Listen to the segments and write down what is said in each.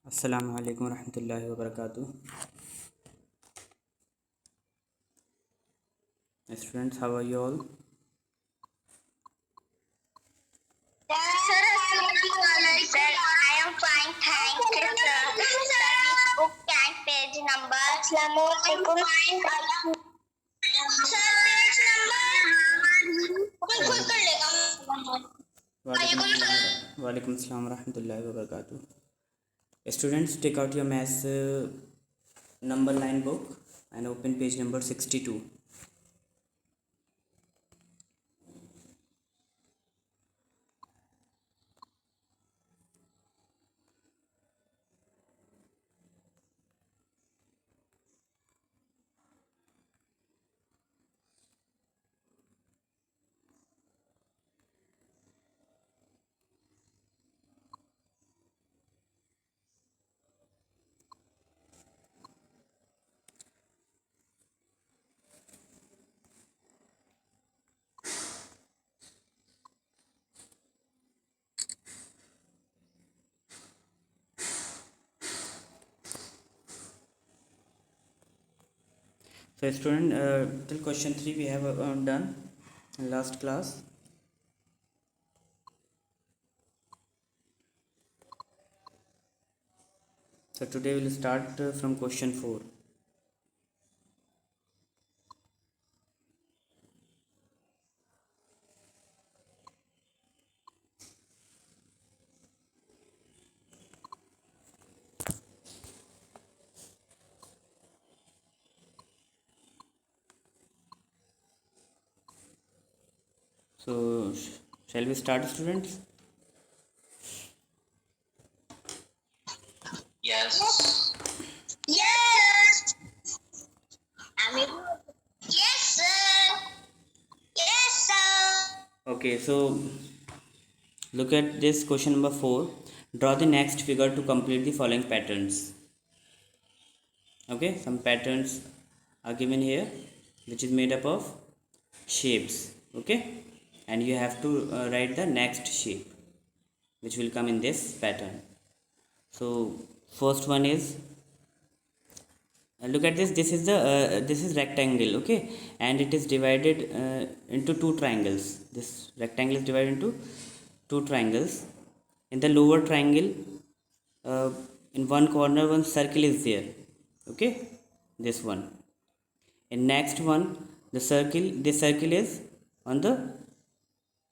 Assalamu alaikum warahmatullahi wabarakatuh. Students, how are you all? Sir, I am fine, thank you, sir. Service book and page number. Assalamualaikum. Sir, page number. कोई खुद कर लेगा. Walaikum assalam warahmatullahi wabarakatuh. Students, take out your maths number line book and open page number 62. So student, till question 3 we have done in last class. So today we will start from question 4. So shall we start, students? Yes. Yes. Yes, sir. Yes, sir. Okay, so look at this question number 4. Draw the next figure to complete the following patterns. Okay, some patterns are given here which is made up of shapes. Okay, and you have to write the next shape which will come in this pattern. So first one is look at this. This is rectangle. Okay, and it is divided into two triangles. This rectangle is divided into two triangles. In the lower triangle, in one corner one circle is there. Okay, this one. In next one, this circle is on the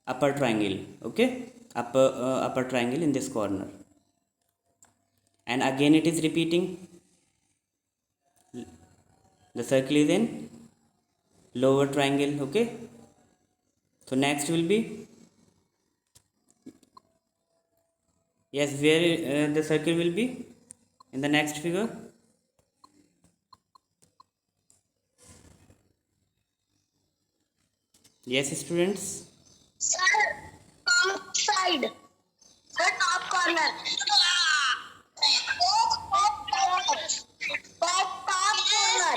upper triangle. Okay, upper triangle in this corner, and again it is repeating. The circle is in lower triangle. Okay, so next will be, yes, where the circle will be in the next figure. Yes, students. Sir, top side. Sir, top corner. Top corner.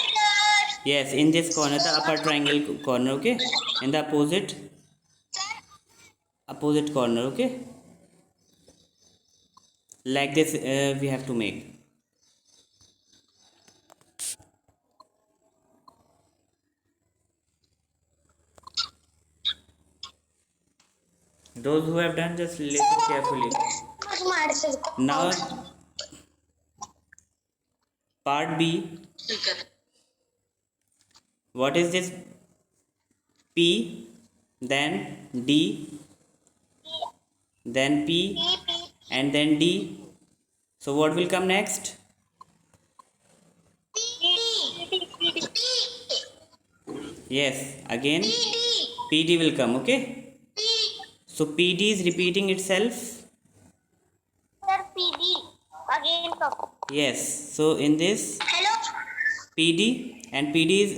Yes, in this corner, the upper triangle corner. Okay, in the opposite corner. Okay, like this we have to make. Those who have done, just listen carefully. Now part B. What is this? P, then D, then P, and then D. So what will come next? Yes, again PD will come. Okay, so PD is repeating itself. Sir, PD. Again come. Yes, so in this Hello. PD and PD is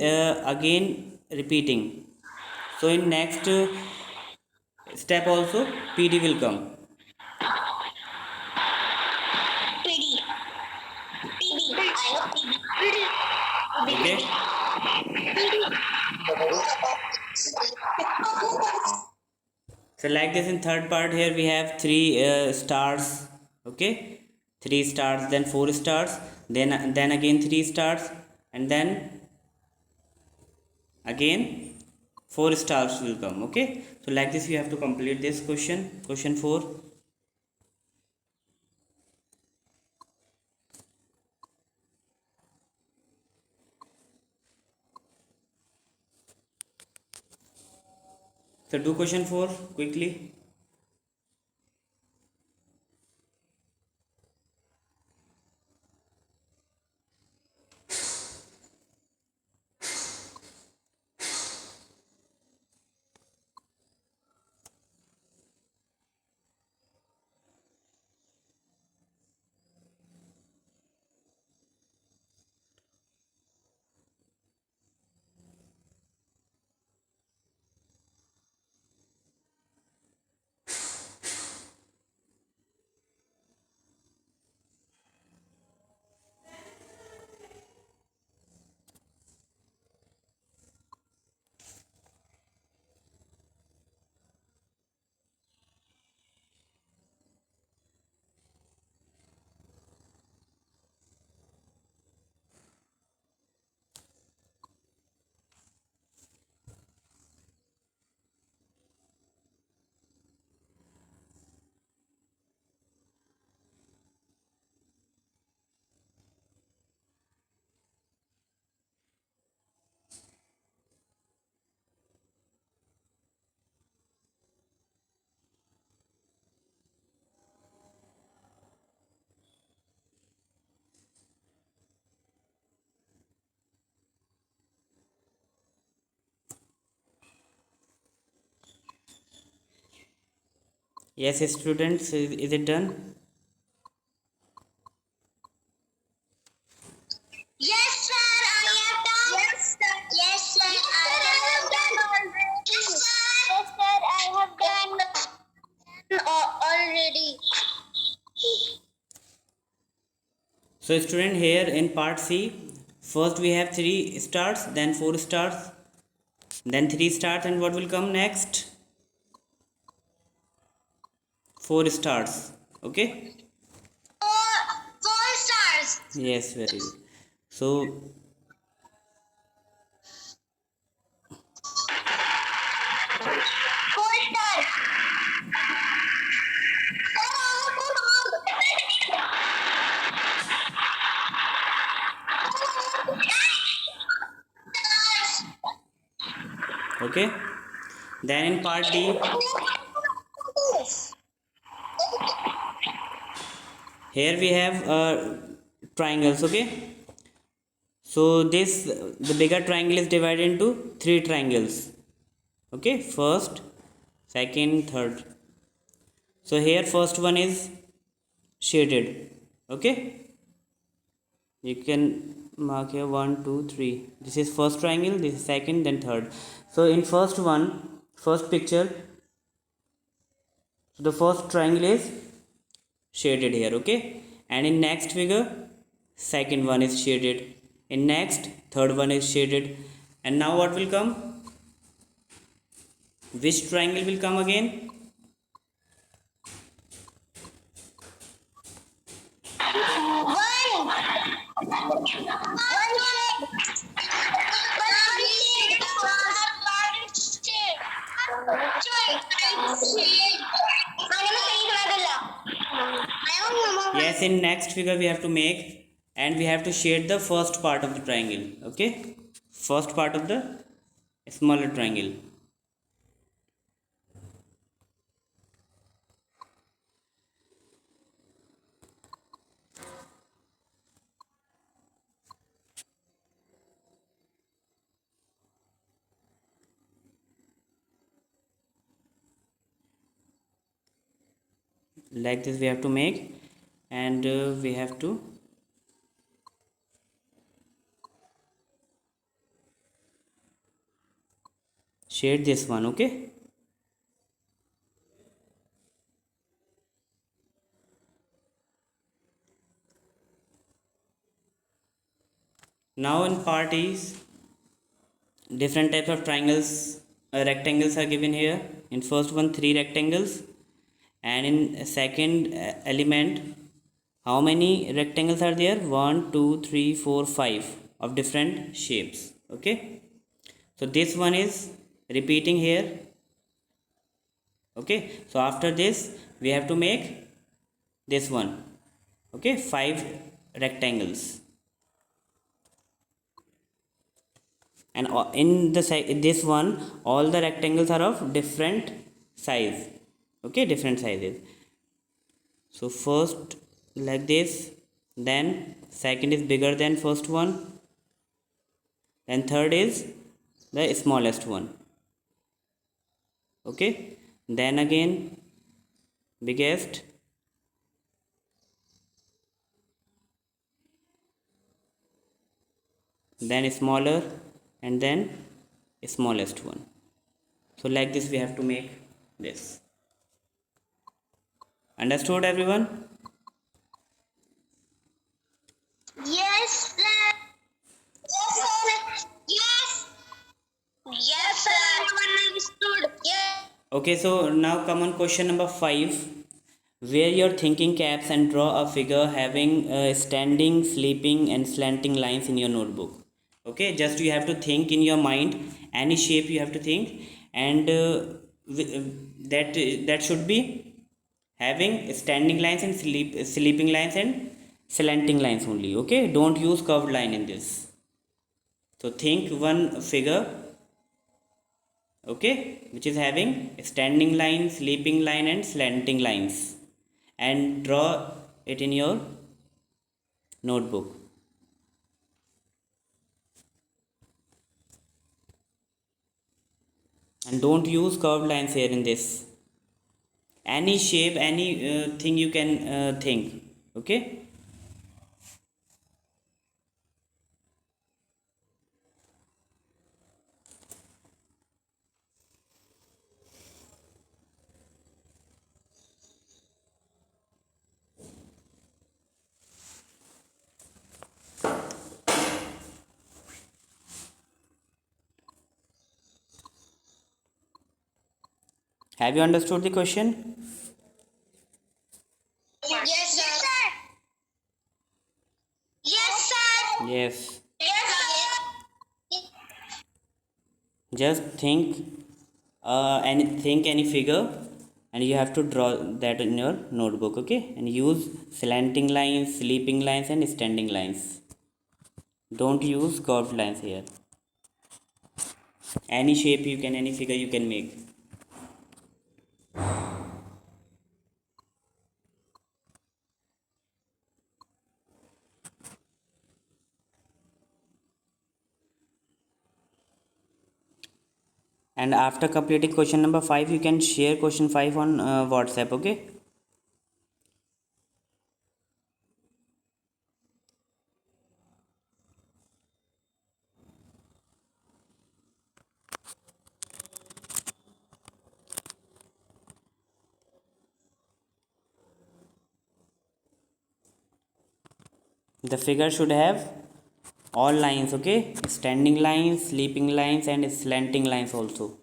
again repeating. So in next step also PD will come. PD. PD. I know PD. Okay, so like this, in third part here we have three stars. Okay, 3 stars, then 4 stars, then again 3 stars, and then again 4 stars will come. Okay, so like this you have to complete this question 4. So do question 4 quickly. Yes students, is it done? Yes, sir, I have done. Yes, sir. Yes, sir, I have done already. Yes, sir. Yes, sir, I have done already. So student, here in part C, first we have 3 stars, then 4 stars, then 3 stars, and what will come next? 4 stars. Okay, Four stars. yes, very good. So Four stars. okay, then in part D, here we have triangles. Okay, so this, the bigger triangle is divided into 3 triangles. Okay, first, second, third. So here first one is shaded. Okay, you can mark here 1 2 3. This is first triangle, this is second, then third. So in first one, first picture, so the first triangle is shaded here. Okay, and in next figure, second one is shaded, in next third one is shaded. And now what will come? Which triangle will come again? Yes, in next figure we have to make, and we have to shade the first part of the triangle. Okay, first part of the smaller triangle. Like this we have to make, and we have to shade this one. Okay, now in part is different types of triangles, rectangles are given here. In first one 3 rectangles, and in second element How many rectangles are there? 1, 2, 3, 4, 5 of different shapes. Okay. So this one is repeating here. Okay. So after this we have to make this one. Okay. 5 rectangles. And in this one all the rectangles are of different size. Okay. Different sizes. So first like this, then second is bigger than first one, then third is the smallest one. Okay, then again biggest, then smaller, and then smallest one. So like this we have to make this. Understood everyone? Yes, sir. Yes, sir. Yes. Yes, sir. Everyone understood. Yes. Okay, so now come on question number 5. Wear your thinking caps and draw a figure having standing, sleeping, and slanting lines in your notebook. Okay, just you have to think in your mind any shape you have to think, and that should be having standing lines and sleeping lines and slanting lines only. Okay, don't use curved line in this. So think one figure, okay, which is having standing line, sleeping line, and slanting lines, and draw it in your notebook. And don't use curved lines here in this. Any shape, any thing you can think. Okay. Have you understood the question? Yes, sir. Yes, sir. Yes. Yes, sir. Just think any figure, and you have to draw that in your notebook. Okay, and use slanting lines, sleeping lines, and standing lines. Don't use curved lines here. Any shape you can, any figure you can make. And after completing question number 5 you can share question 5 on WhatsApp. Okay. The figure should have all lines. Okay, standing lines, sleeping lines, and slanting lines also.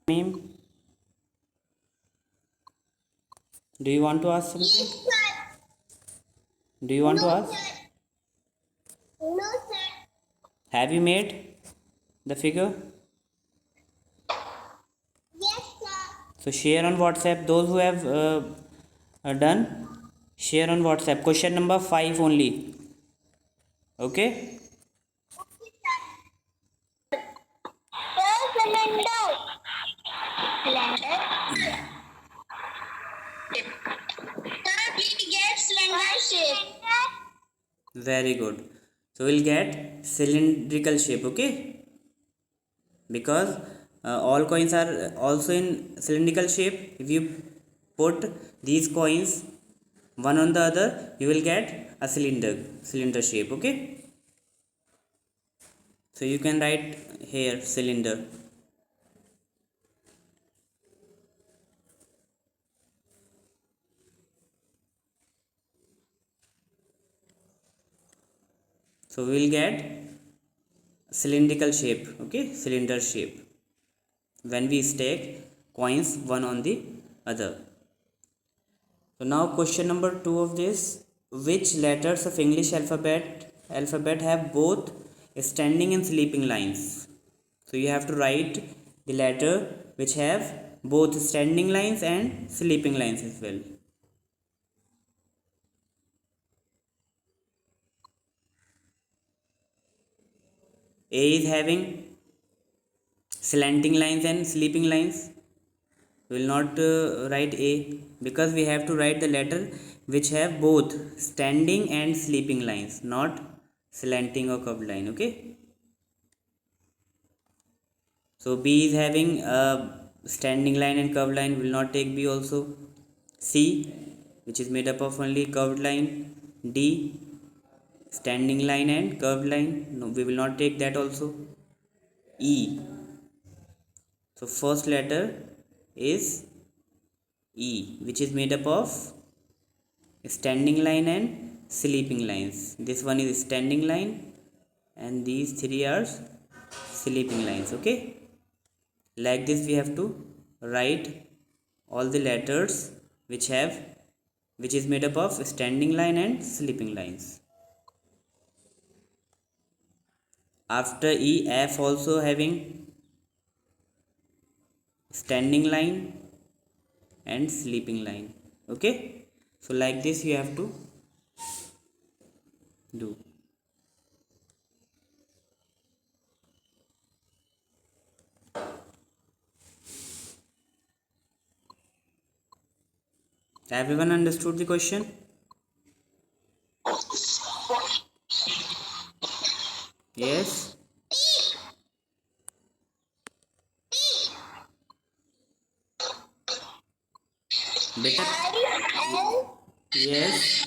Meme, do you want to ask something? Yes, sir. Do you want to No, ask? sir. No, sir. Have you made the figure? Yes, sir. So share on WhatsApp. Those who have done, share on WhatsApp. Question number 5 only. Okay. Okay, sir. Cylinder. Cylinder. Sir, we get cylinder shape. Very good. So we'll get cylindrical shape. Okay. Because all coins are also in cylindrical shape. If you put these coins one on the other, you will get a cylinder shape. Okay, so you can write here cylinder. So we will get cylindrical shape. Okay, cylinder shape when we stack coins one on the other. So now question number 2 of this: which letters of English alphabet have both standing and sleeping lines? So you have to write the letter which have both standing lines and sleeping lines as well. A is having slanting lines and sleeping lines. We will not write A, because we have to write the letter which have both standing and sleeping lines, not slanting or curved line. Okay, so B is having a standing line and curved line, will not take B also. C, which is made up of only curved line. D, standing line and curved line, no, we will not take that also. E, so first letter is E, which is made up of standing line and sleeping lines. This one is standing line and these three are sleeping lines. Okay, like this we have to write all the letters which is made up of standing line and sleeping lines. After E, F also having standing line and sleeping line. Okay, so like this you have to do. Everyone understood the question? Yes. Beta. Yes.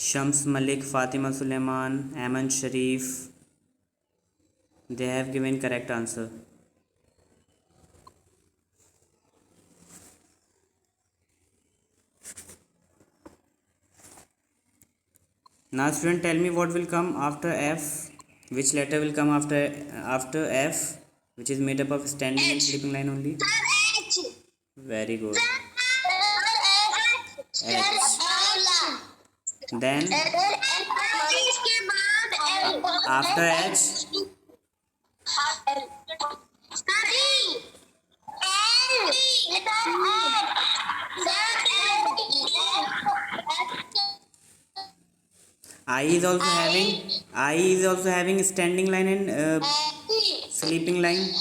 Shams Malik, Fatima Suleiman, Aman Sharif, they have given correct answer. Now student, tell me what will come after F. Which letter will come after F, which is made up of standing and sleeping line only? H. Very good. H. Then इसके बाद after H, I is also having standing line and sleeping line.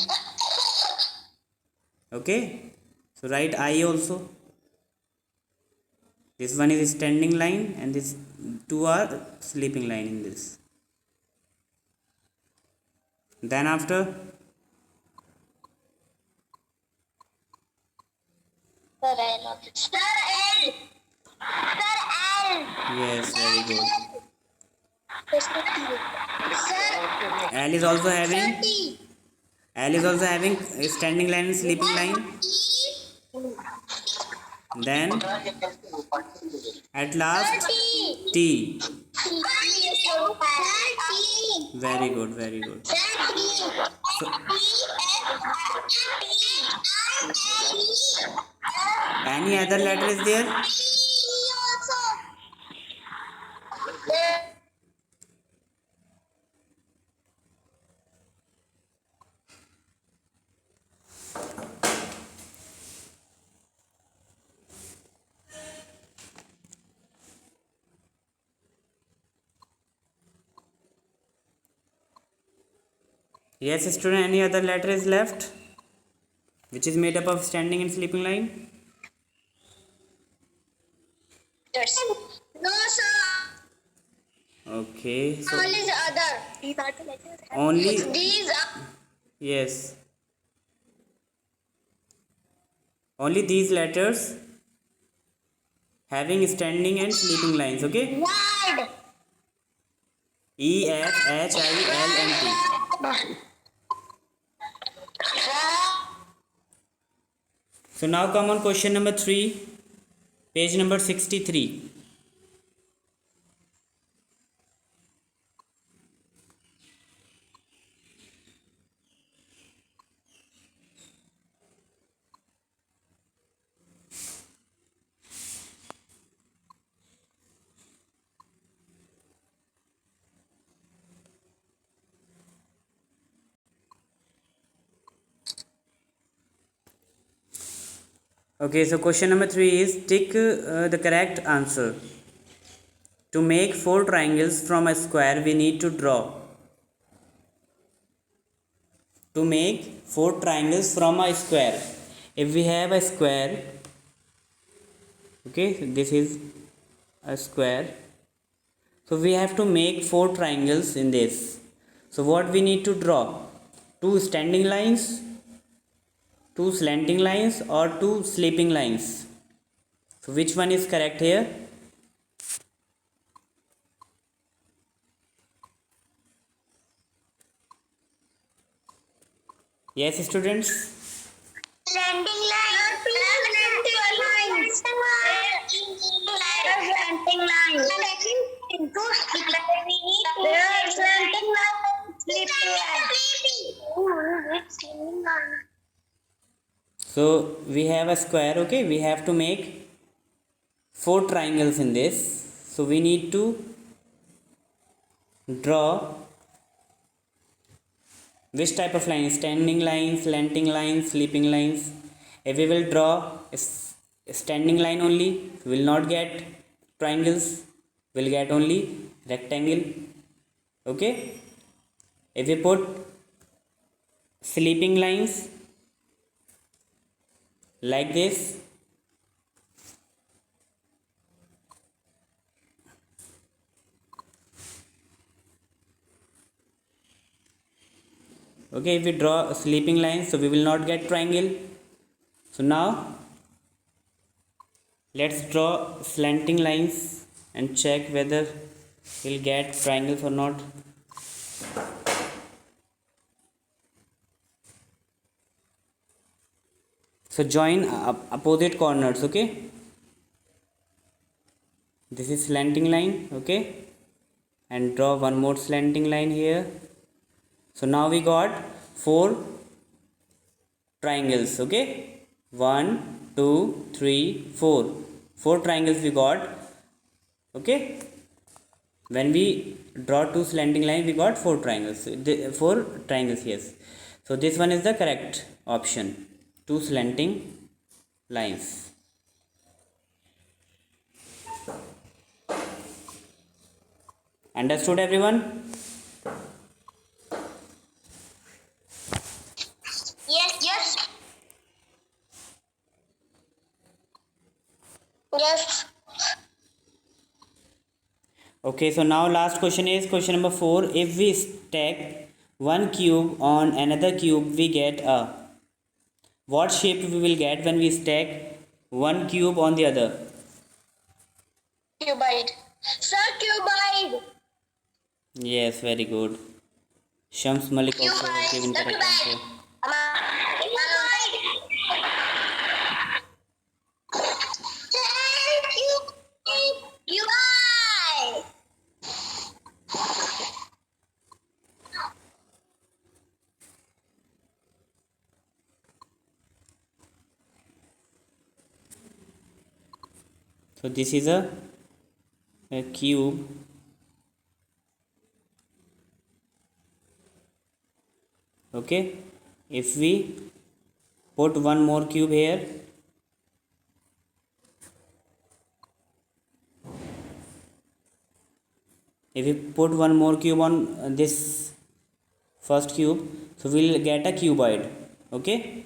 Okay, so write I also. This one is standing line and this two are sleeping line in this. Then after Star L. Sir, L. Yes, very good. Sir, L is also sir, having T. a standing line and sleeping line. Then at last T. T. T. Very good, very good. So any other letter is there? Yes, student, any other letter is left which is made up of standing and sleeping line? No, sir. Okay, so All is other. These are the letters. only, These are yes, only these letters having standing and sleeping lines, okay? word. E, F, H, I, L, and T. So now come on question number 3, page number 63. Okay, so question number 3 is tick the correct answer. To make 4 triangles from a square, we need to draw. To make 4 triangles from a square, if we have a square, okay, so this is a square, so we have to make 4 triangles in this. So what we need to draw? 2 standing lines, 2 slanting lines, or 2 sleeping lines. So which one is correct here? Yes, students. Landing line. Slanting line. Slanting line. So we have a square, okay, we have to make 4 triangles in this. So we need to draw which type of line? Standing lines, slanting lines, sleeping lines. If we will draw a standing line only, we will not get triangles, we will get only rectangle, okay. If we put sleeping lines like this, okay, if we draw sleeping lines, so we will not get triangle. So now let's draw slanting lines and check whether we'll get triangles or not. So join opposite corners, okay. This is slanting line, okay, and draw one more slanting line here. So now we got 4 triangles, okay. 1, 2, 3, 4. 4 triangles we got, okay. When we draw 2 slanting lines, we got 4 triangles. 4 triangles, yes. So this one is the correct option. 2 slanting lines. Understood, everyone? Yes. Yes. Okay, so now last question is question number 4. If we stack one cube on another cube, we get a, what shape we will get when we stack one cube on the other? cuboid. Sir, cuboid. Yes, very good. Shams Malik also Cuboid. given The correct cuboid. answer. Cuboid. Thank you. Cuboid. So this is a cube. Okay. If we put one more cube here, if we put one more cube on this first cube, so we'll get a cuboid. Okay.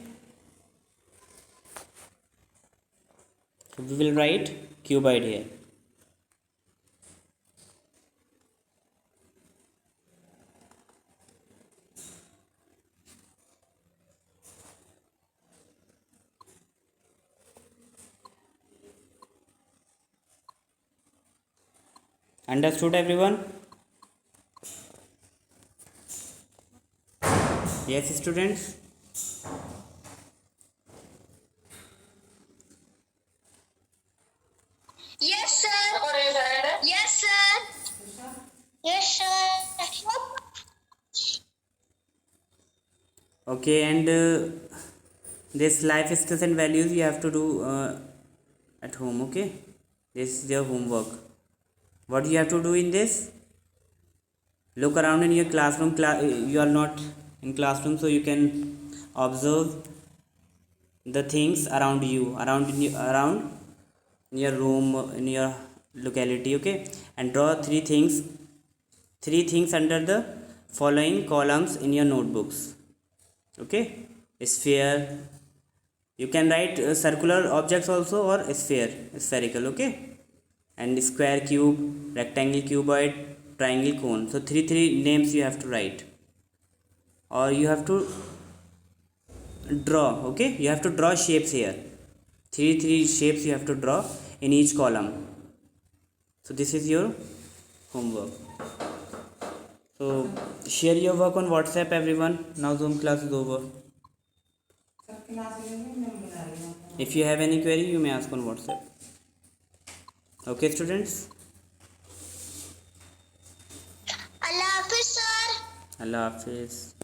So we will write cuboid here. Understood everyone? Yes students? Yes, sir. Yes, sir. Yes, sir. Okay, and this life skills and values you have to do at home. Okay, this is your homework. What you have to do in this? Look around in your classroom. You are not in classroom, so you can observe the things around you, around in your room, in your locality. Okay, and draw three things under the following columns in your notebooks. Okay, sphere. You can write circular objects also, or spherical. Okay, and square, cube, rectangle, cuboid, triangle, cone. So three names you have to write, or you have to draw. Okay, you have to draw shapes here. Three shapes you have to draw in each column. So this is your homework. So share your work on WhatsApp everyone. Now Zoom class is over. If you have any query, you may ask on WhatsApp. Okay students? Allah Hafiz, sir. Allah Hafiz.